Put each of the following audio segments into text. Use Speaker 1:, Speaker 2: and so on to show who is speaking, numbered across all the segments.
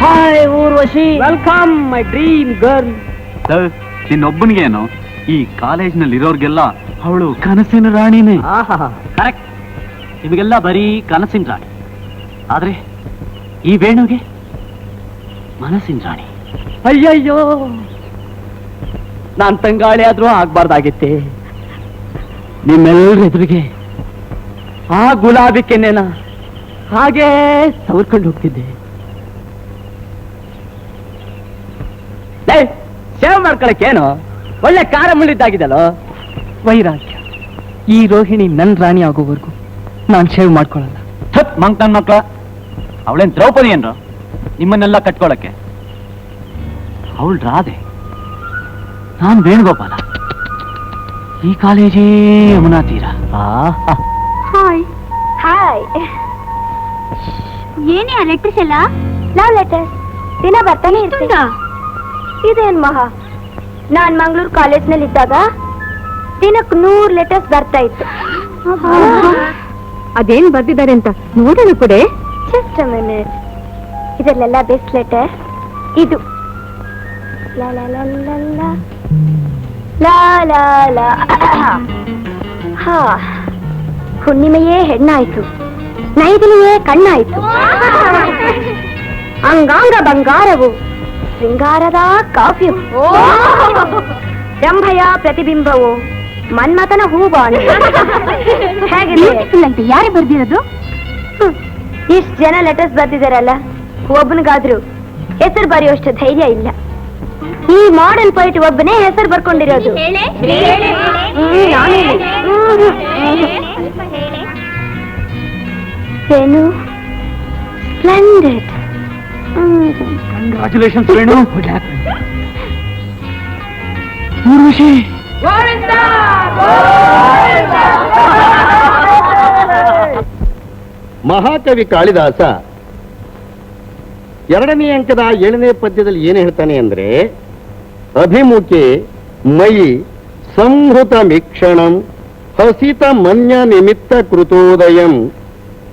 Speaker 1: Hi Urvashi, welcome my dream girl.
Speaker 2: ನಿನ್ನೊಬ್ಬನಿಗೆ ಏನು, ಈ ಕಾಲೇಜ್ನಲ್ಲಿ ಇರೋರ್ಗೆಲ್ಲ ಅವಳು ಕನಸಿನ ರಾಣಿನೇ.
Speaker 1: ಕರೆಕ್ಟ್, ನಿಮಗೆಲ್ಲ ಬರೀ ಕನಸಿನ ರಾಣಿ, ಆದ್ರೆ ಈ ವೇಣುಗೆ ಮನಸ್ಸಿನ ರಾಣಿ. ಅಯ್ಯಯ್ಯೋ, ನಾನ್ ತಂಗಾಳಿ ಆದ್ರೂ ಆಗ್ಬಾರ್ದಾಗಿತ್ತೆ. ನಿಮ್ಮೆಲ್ಲರ ಎದುರಿಗೆ ಆ ಗುಲಾಬಿ ಕೆನ್ನೆನ ಹಾಗೇ ಸವರ್ಕೊಂಡು ಹೋಗ್ತಿದ್ದೆ. ಸೇವ್ ಮಾಡ್ಕೊಳಕ್ಕೇನು, ಒಳ್ಳೆ ಕಾರ ಮುಳ್ಳಿದ್ದಾಗಿದ್ದಲ್ಲೋ. ವೈರಾಗ್ಯ, ಈ ರೋಹಿಣಿ ನನ್ ರಾಣಿ ಆಗೋವರೆಗೂ ನಾನ್ ಶೇವ್ ಮಾಡ್ಕೊಳಲ್ಲ. ಮಂಕ್ ನನ್ ಮಕ್ಳ, ಅವಳೇನ್ ದ್ರೌಪದಿ ಏನ್ರ ನಿಮ್ಮನ್ನೆಲ್ಲ ಕಟ್ಕೊಳಕ್ಕೆ? ಅವಳು ರಾಧೆ, ನಾನ್ ವೇಣುಗೋಪಾಲ. ಈ ಕಾಲೇಜೇ ಯಮುನಾ ತೀರ.
Speaker 3: Hi hi. ಏನೇ ಆ ಲೆಟರ್ಸ್ ಎಲ್ಲ? ಲವ್ ಲೆಟರ್ಸ್ ದಿನ ಬರ್ತಾನೆ ಇರ್ತೀರಾ? ಇದೇನ್ ಮಹಾ, ನಾನ್ ಮಂಗಳೂರು ಕಾಲೇಜ್ನಲ್ಲಿ ಇದ್ದಾಗ ದಿನಕ್ಕೆ 100 ಲೆಟರ್ಸ್ ಬರ್ತಾ ಇತ್ತು. ಅದೇನ್ ಬರ್ದಿದ್ದಾರೆ ಅಂತ ನೋಡೋಣ ಕೊಡೆ. ಜಸ್ಟ್ ಮಿನಿಟ್, ಇದರಲ್ಲೆಲ್ಲ ಬೆಸ್ಟ್ ಲೆಟರ್ ಇದು. ಲಾ ಲಾ ಲಾ ಲಾ ಲಾ ಲಾ ಲಾ ಲಾ. ಹಾ, ಹುಣ್ಣಿಮೆಯೇ ಹೆಣ್ಣಾಯ್ತು, ನೈದಿಲಿಯೇ ಕಣ್ಣಾಯ್ತು, ಅಂಗಾಂಗ ಬಂಗಾರವು ಶೃಂಗಾರದ ಕಾಫ್ಯು, ರಂಭಯ ಪ್ರತಿಬಿಂಬವು ಮನ್ಮಥನ ಹೂಬಾಣು. ಹೇಗಿದೆ? ಯಾರೇ ಬರ್ದಿರೋದು? ಇಷ್ಟು ಜನ ಲೆಟರ್ಸ್ ಬರ್ದಿದಾರಲ್ಲ, ಒಬ್ಬನಿಗಾದ್ರೂ ಹೆಸರು ಬರೆಯುವಷ್ಟು ಧೈರ್ಯ ಇಲ್ಲ. ಈ ಮಾಡರ್ನ್ ಪೊಯಿಟ್ ಒಬ್ಬನೇ ಹೆಸರು ಬರ್ಕೊಂಡಿರೋದು. ವೇಣು, ಸ್ಪ್ಲೆಂಡೆಡ್.
Speaker 2: ಕಂಗ್ರಾಚುಲೇಷನ್ಸ್ ವೇಣು. ಊರ್ವಶಿ,
Speaker 4: ಮಹಾಕವಿ ಕಾಳಿದಾಸ 2ನೇ ಅಂಕದ 7ನೇ ಪದ್ಯದಲ್ಲಿ ಏನು ಹೇಳ್ತಾನೆ ಅಂದ್ರೆ, ಅಭಿಮುಖೆ ಮಯಿ ಸಂಹೃತ ಮೀಕ್ಷಣಂ ಹಸಿತ ಮನ್ಯ ನಿಮಿತ್ತ ಕೃತೋದಯಂ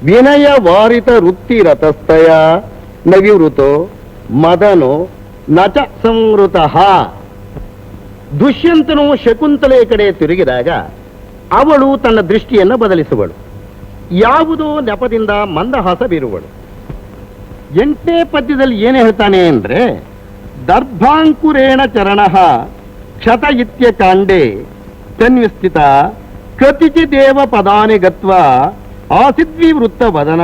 Speaker 4: ವಿನಯ ವಾರಿತ ವೃತ್ತಿ ರತಸ್ಥಯ ನವಿವೃತೋ ಮದನೋ ನಚ ಸಂವೃತ. ದುಷ್ಯಂತನು ಶಕುಂತಲೆಯ ಕಡೆ ತಿರುಗಿದಾಗ ಅವಳು ತನ್ನ ದೃಷ್ಟಿಯನ್ನು ಬದಲಿಸುವಳು, ಯಾವುದೋ ನೆಪದಿಂದ ಮಂದಹಾಸ ಬೀರುವಳು. 8ನೇ ಪದ್ಯದಲ್ಲಿ ಏನು ಹೇಳ್ತಾನೆ ಅಂದ್ರೆ, ದರ್ಭಾಂಕುರೇಣ ಚರಣ ಕ್ಷತ ಇತ್ಯ ಕಾಂಡೆ ತನ್ವಿಸ್ಥಿತ ಕತಿಚಿದೇವ ಪದಾನಿ ಗತ್ವ ಆಸಿದ್ವಿವೃತ್ತ ವದನ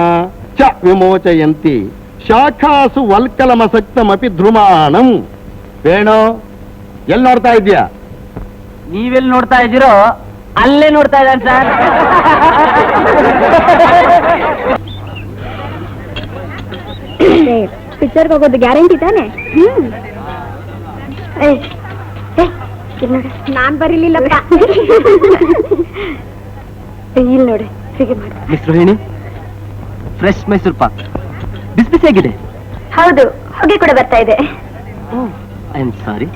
Speaker 4: ಚ ವಿಮೋಚಯಂತಿ ಶಾಖಾಸು ವಲ್ಕಲಮಸಕ್ತಮಪಿ ಧ್ರುಮಾಣಂ. ವೇಣು, ಎಲ್ಲಿ ನೋಡ್ತಾ ಇದ್ಯಾ?
Speaker 1: ನೀವೆಲ್ಲಿ ನೋಡ್ತಾ ಇದ್ದೀರೋ ಅಲ್ಲೇ ನೋಡ್ತಾ ಇದ್ದಾನೆ ಸರ್.
Speaker 3: ಪಿಕ್ಚರ್ಗೆ ಹೋಗೋದು ಗ್ಯಾರಂಟಿ ತಾನೆ? ನಾನ್ ಬರೀಲಿಲ್ಲಪ್ಪ. ಇಲ್ಲಿ ನೋಡಿ, ಹೀಗೆ ಮಾಡಿ.
Speaker 1: ಮಿಸ್ ರೋಹಿಣಿ, ಫ್ರೆಶ್ ಮೈಸೂರು ಪಾಕ್ ಬಿಸಿ ಬಿಸಿಯಾಗಿದೆ.
Speaker 3: ಹೌದು, ಹೊಗೆ ಕೂಡ ಬರ್ತಾ ಇದೆ.
Speaker 1: I am sorry.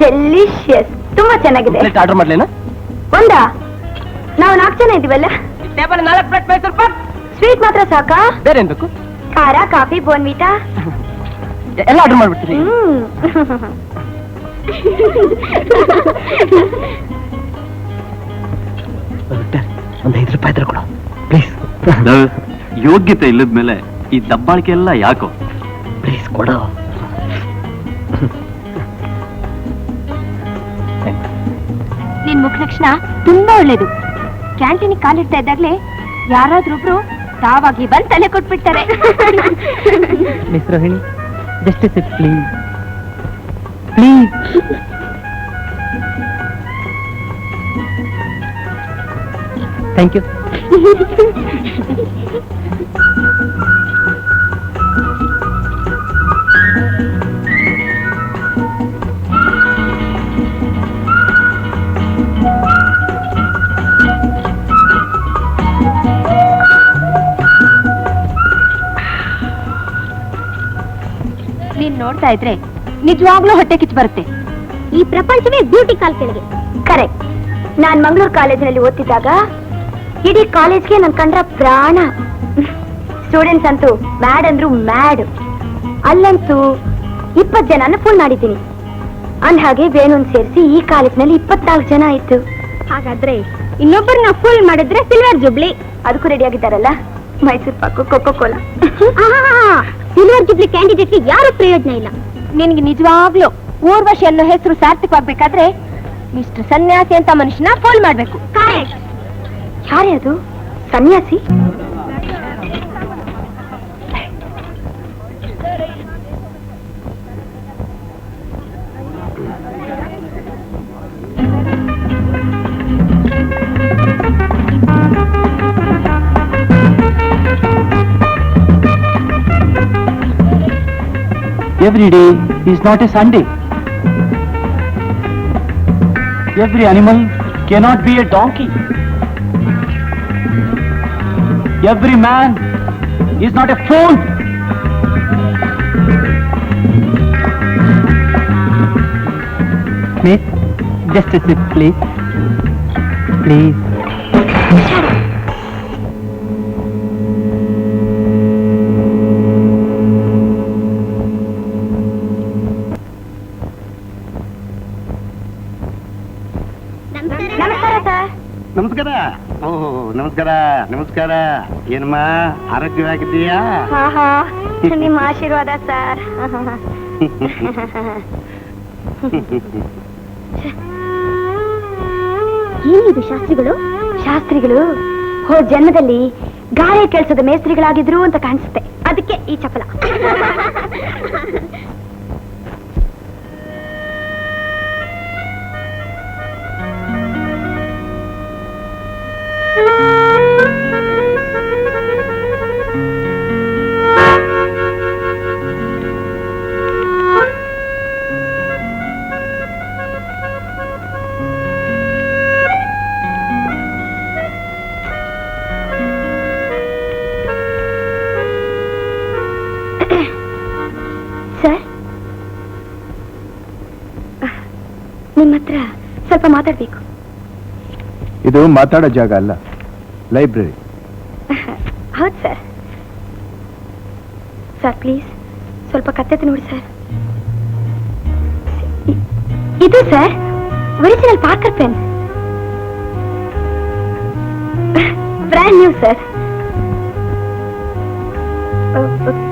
Speaker 3: ಡೆಲಿಷಿಯಸ್, ತುಂಬಾ ಚೆನ್ನಾಗಿದೆ.
Speaker 1: ಆರ್ಡರ್ ಮಾಡ್ಲೇನಾ?
Speaker 3: ಒಂದಾ? ನಾವು 4 ಜನ ಇದೀವಲ್ಲ.
Speaker 1: 4 ಪ್ಲೇಟ್ ಮೈಸೂರು ಪಾಕ್.
Speaker 3: ಸ್ವೀಟ್ ಮಾತ್ರ ಸಾಕಾ?
Speaker 1: ಬೇರೆ ಏನ್ ಬೇಕು?
Speaker 3: ಖಾರ, ಕಾಫಿ, ಬೋನ್ವಿಟಾ
Speaker 1: ಎಲ್ಲ ಆರ್ಡರ್ ಮಾಡ್ಬಿಡ್ತೀನಿ. ಒಂದು 5 ರೂಪಾಯಿ ಕೊಡು ಪ್ಲೀಸ್.
Speaker 2: ಯೋಗ್ಯತೆ ಇಲ್ಲದ ಮೇಲೆ ಈ ದಬ್ಬಾಳಿಕೆ ಎಲ್ಲ ಯಾಕೋ?
Speaker 1: ಪ್ಲೀಸ್ ಕೊಡೋ.
Speaker 3: ನಿನ್ ಮುಖಲಕ್ಷಣ ತುಂಬಾ ಒಳ್ಳೇದು. ಕ್ಯಾಂಟೀನ್ ಕಾಲಿಡ್ತಾ ಇದ್ದಾಗ್ಲೇ ಯಾರಾದ್ರೊಬ್ರು ತಾವಾಗಿ ಬಂದ್ ತಲೆ ಕೊಟ್ಬಿಡ್ತಾರೆ.
Speaker 1: Miss Rohini, just sit please please. Thank you.
Speaker 3: ನೀನ್ ನೋಡ್ತಾ ಇದ್ರೆ ನಿಜವಾಗ್ಲೂ ಹೊಟ್ಟೆ ಕಿಚ್ಚು ಬರುತ್ತೆ. ಈ ಪ್ರಪಂಚವೇ ಬ್ಯೂಟಿ ಕಾಲ್ ಕೆಳಗೆ. ಕರೆಕ್ಟ್. ನಾನ್ ಮಂಗಳೂರು ಕಾಲೇಜಿನಲ್ಲಿ ಓದ್ತಿದ್ದಾಗ ಇಡೀ ಕಾಲೇಜ್ಗೆ ನನ್ ಕಂಡ್ರ ಪ್ರಾಣ. ಸ್ಟೂಡೆಂಟ್ಸ್ ಅಂತೂ ಮ್ಯಾಡ್ ಅಂದ್ರು ಮ್ಯಾಡ್. ಅಲ್ಲಂತೂ 20 ಜನನ ಫುಲ್ ಮಾಡಿದ್ದೀನಿ. ಅಂದ್ಹಾಗೆ ವೇಣುನ್ ಸೇರಿಸಿ ಈ ಕಾಲೇಜ್ನಲ್ಲಿ 24 ಜನ ಆಯ್ತು. ಹಾಗಾದ್ರೆ ಇನ್ನೊಬ್ಬರನ್ನ ಫುಲ್ ಮಾಡಿದ್ರೆ ಸಿಲ್ವರ್ ಜುಬ್ಲಿ. ಅದಕ್ಕೂ ರೆಡಿ ಆಗಿದ್ದಾರಲ್ಲ, Mysore pak, Coca Cola. Silver jubilee ಕ್ಯಾಂಡಿಡೇಟ್ಗೆ ಯಾರು ಪ್ರಯೋಜನ ಇಲ್ಲ. ನಿನ್ಗೆ ನಿಜವಾಗ್ಲೂ ಊರ್ವಶಿ ಅನ್ನೋ ಹೆಸರು ಸಾರ್ಥಕವಾಗ್ಬೇಕಾದ್ರೆ ಮಿಸ್ಟರ್ ಸನ್ಯಾಸಿ ಅಂತ ಮನುಷ್ಯನ ಫೋನ್ ಮಾಡ್ಬೇಕು. ಯಾರೇ ಅದು ಸನ್ಯಾಸಿ?
Speaker 1: Every day is not a Sunday. Every animal cannot be a donkey. Every man is not a fool. Please, just a sip, please. Please.
Speaker 3: ನಮಸ್ಕಾರ ಸರ್.
Speaker 4: ನಮಸ್ಕಾರ. ಓಹೋ, ನಮಸ್ಕಾರ ನಮಸ್ಕಾರ. ಏನಮ್ಮ, ಆರೋಗ್ಯವಾಗಿದ್ದೀಯಾ?
Speaker 3: ಹಾ ಹಾ, ನಿಮ್ಮ ಆಶೀರ್ವಾದ ಸರ್. ಏನಿದು ಶಾಸ್ತ್ರಿಗಳು? ಶಾಸ್ತ್ರಿಗಳು ಹೋದ ಜನ್ಮದಲ್ಲಿ ಗಾಳಿ ಕೆಲಸದ ಮೇಸ್ತ್ರಿಗಳಾಗಿದ್ರು ಅಂತ ಕಾಣಿಸುತ್ತೆ. ಅದಕ್ಕೆ ಈ ಚಪಲ. ಸರ್, ನಿಮ್ಮ ಹತ್ರ ಸ್ವಲ್ಪ ಮಾತಾಡ್ಬೇಕು.
Speaker 5: ಇದು ಮಾತಾಡೋ ಜಾಗ ಅಲ್ಲ, ಲೈಬ್ರರಿ.
Speaker 3: ಹೌದು ಸರ್. ಸರ್ ಪ್ಲೀಸ್ ಸ್ವಲ್ಪ ಕತ್ತೆತ್ತು ನೋಡಿ ಸರ್. ಇದು sir original Parker pen, brand new sir.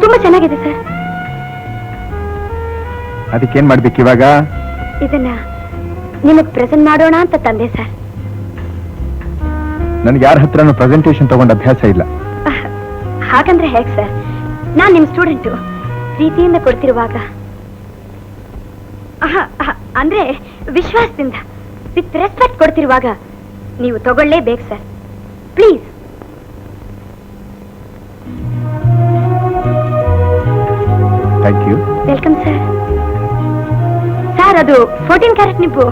Speaker 3: ತುಂಬಾ ಚೆನ್ನಾಗಿದೆ ಸರ್.
Speaker 5: ಅದಕ್ಕೇನ್ ಮಾಡ್ಬೇಕು ಇವಾಗ?
Speaker 3: ಇದನ್ನ ನಿಮಗ್ ಪ್ರೆಸೆಂಟ್ ಮಾಡೋಣ ಅಂತ ತಂದೆ ಸರ್.
Speaker 5: ನನ್ಗೆ ಯಾರ ಹತ್ರನೂ ಪ್ರೆಸೆಂಟೇಶನ್ ತಗೊಂಡ ಅಭ್ಯಾಸ ಇಲ್ಲ.
Speaker 3: ಹಾಗಂದ್ರೆ ಹೇಗ್ ಸರ್? ನಾನ್ ನಿಮ್ ಸ್ಟೂಡೆಂಟು, ಪ್ರೀತಿಯಿಂದ ಕೊಡ್ತಿರುವಾಗ, ಅಂದ್ರೆ ವಿಶ್ವಾಸದಿಂದ ವಿತ್ ರೆಸ್ಪೆಕ್ಟ್ ಕೊಡ್ತಿರುವಾಗ ನೀವು ತಗೊಳ್ಳೇಬೇಕು sir. Please.
Speaker 5: Thank you.
Speaker 3: Welcome sir. Sir ಅದು 14 ಕ್ಯಾರೆಟ್ ನಿಬ್ಬು,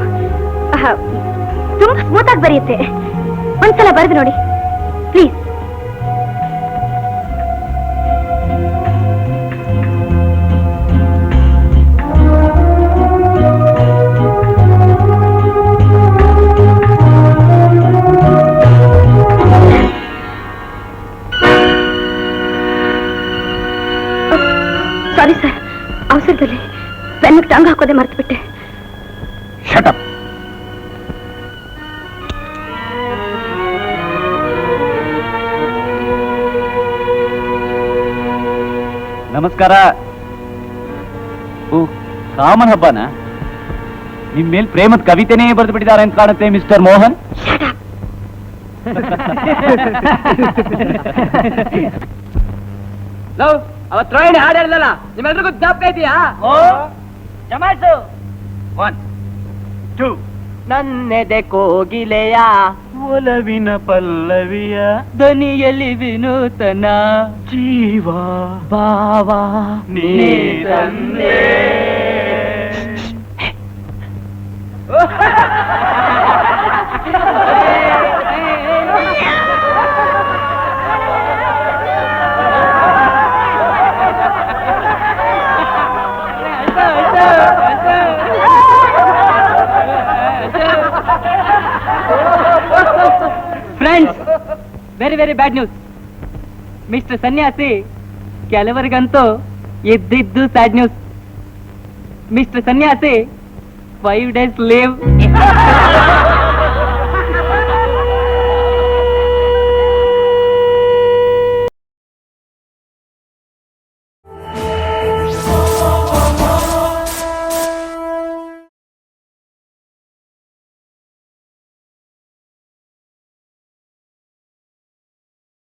Speaker 3: ತುಂಬಾ ಸ್ಮೂತ್ ಆಗಿ ಬರೆಯುತ್ತೆ. ಒಂದ್ಸಲ ಬರೆದು ನೋಡಿ ಪ್ಲೀಸ್. ಸಾರಿ ಸರ್, ಅವಸರದಲ್ಲಿ ಪೆನ್ನಿಗೆ ಟಂಗ್ ಹಾಕೋದೆ ಮರ್ತು ಬಿಟ್ಟೆ.
Speaker 5: Shut up.
Speaker 1: ನಮಸ್ಕಾರ. ಓ, ಕಾಮನ್ ಹಬ್ಬನ? ನಿಮ್ ಮೇಲ್ ಪ್ರೇಮದ ಕವಿತೆನೇ ಬರೆದು ಬಿಟ್ಟಿದ್ದಾರೆ ಅಂತ ಕಾಣುತ್ತೆ ಮಿಸ್ಟರ್ ಮೋಹನ್. ಅವತ್ ರೋಹಿಣಿ ಹಾಡು ಹೇಳ್ದಲ್ಲ, ನಿಮ್ಮೆಲ್ರಿಗೂ ಜ್ಞಾಪಕ ಇದೆಯಾ? ಜಮಾಯಿಸು. 1 2. ನನ್ನೆದೆ ಕೋಗಿಲೆಯ ಒಲವಿನ ಪಲ್ಲವಿಯ ಧ್ವನಿಯಲ್ಲಿ ವಿನೂತನ ಜೀವ ಭಾವ ನೀ ತಂದೆ. Friends,
Speaker 6: very very bad news mister ಸನ್ಯಾಸಿ. ಕೆಲವರಿಗಂತೂ ಇದ್ದಿದ್ದು ಸ್ಯಾಡ್ ನ್ಯೂಸ್. ಮಿಸ್ಟರ್ ಸನ್ಯಾಸಿ 5 days ಲೀವ್.